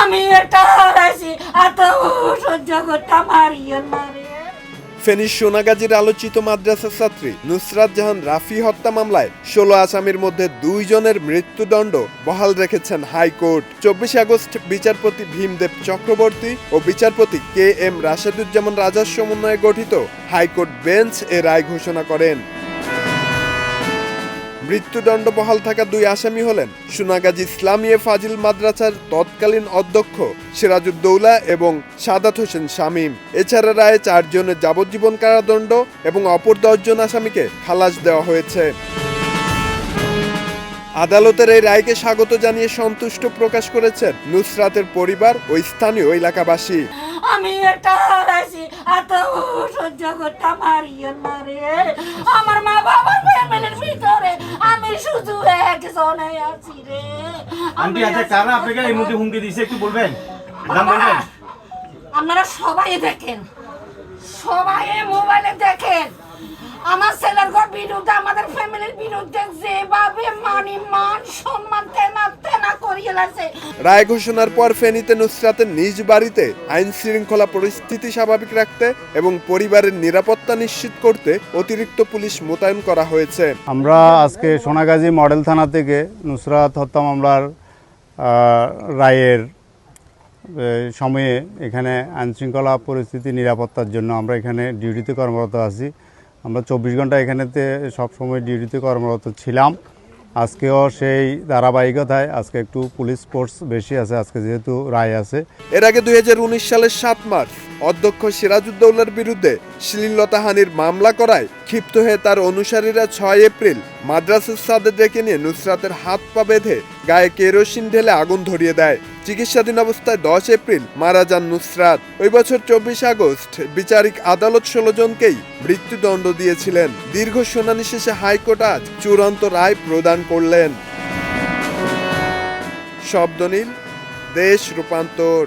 আমি এটা হারাইছি আর তো সহ্য করতে মারিয়েন না রে। ফেনীর সোনাগাজীর আলোচিত মাদ্রাসা ছাত্রী নুসরাত জাহান রাফি হত্যা মামলায় 16 আসামির মধ্যে 2 জনের মৃত্যুদণ্ড বহাল রেখেছেন হাইকোর্ট। 24 আগস্ট বিচারপতি ভীমদেব চক্রবর্তী ও বিচারপতি KM রাশেদুজ্জামান রাজার সমন্বয়ে গঠিত হাইকোর্ট বেঞ্চ এ রায় ঘোষণা করেন। মৃত্যুদণ্ড বহাল থাকা 2 আসামি হলেন সোনাগাজী ইসলামিয়া ফাজিল মাদ্রাসার তৎকালীন অধ্যক্ষ সিরাজউদ্দৌলা এবং সাদাত হোসেন শামীম। এছাড়া রায়ে 4 জনের যাবজ্জীবন কারাদণ্ড এবং অপর 10 জন আসামিকে খালাস দেওয়া হয়েছে। আদালতের এই রায়কে স্বাগত জানিয়ে সন্তুষ্ট প্রকাশ করেছেন নুসরাতের পরিবার ও স্থানীয় এলাকাবাসী। আমি এটা হারাইছি আর তো সহ্য করতে মারিয়েন না রে। আমার মা বাবার ফ্যামিলির ভিতরে আমি শুধু একজনে আছি রে। আন্টি আচ্ছা কারা আপনাকে এই মুহূর্তে হুমকি দিয়েছে একটু বলবেন? নাম বলবেন? আপনারা সবাই দেখেন, সবাই মোবাইলে দেখেন আমার ছেলের বিরুদ্ধে আমাদের ফ্যামিলির বিরুদ্ধে যেভাবে মান সম্মান তেনা করিয়ে লাগছে। রায় ঘোষণার পর ফেনীতে নুসরাতের নিজ বাড়িতে আইন শৃঙ্খলা পরিস্থিতি স্বাভাবিক রাখতে এবং পরিবারের নিরাপত্তা নিশ্চিত করতে অতিরিক্ত পুলিশ মোতায়েন করা হয়েছে। আমরা আজকে সোনাগাজী মডেল থানা থেকে নুসরাত হত্যা মামলার রায়ের সময়ে এখানে আইনশৃঙ্খলা পরিস্থিতি নিরাপত্তার জন্য আমরা এখানে ডিউটিতে কর্মরত আছি। আমরা 24 ঘন্টা এখানেতে সবসময় ডিউটিতে কর্মরত ছিলাম। আজকেও সেই ধারাবাহিকতায় আজকে একটু পুলিশ ফোর্স বেশি আছে আজকে যেহেতু রায় আছে। এর আগে 2019 সালের 7 মার্চ অধ্যক্ষ সিরাজউদ্দৌলার বিরুদ্ধে শ্লীলতাহানির মামলা করায় ক্ষিপ্ত হয়ে তার অনুসারীরা 6 এপ্রিল মাদ্রাসার ছাদে ডেকে নিয়ে নুসরাতের হাত পা বেঁধে গায়ে কেরোসিন ঢেলে আগুন ধরিয়ে দেয়। চিকিৎসাধীন অবস্থায় 10 এপ্রিল মারা যান নুসরাত। ওই বছর 24 আগস্ট বিচারিক আদালত 16 জনকেই মৃত্যুদণ্ড দিয়েছিলেন। দীর্ঘ শুনানি শেষে হাইকোর্ট আজ চূড়ান্ত রায় প্রদান করলেন। শব্দ নীল, দেশ রূপান্তর।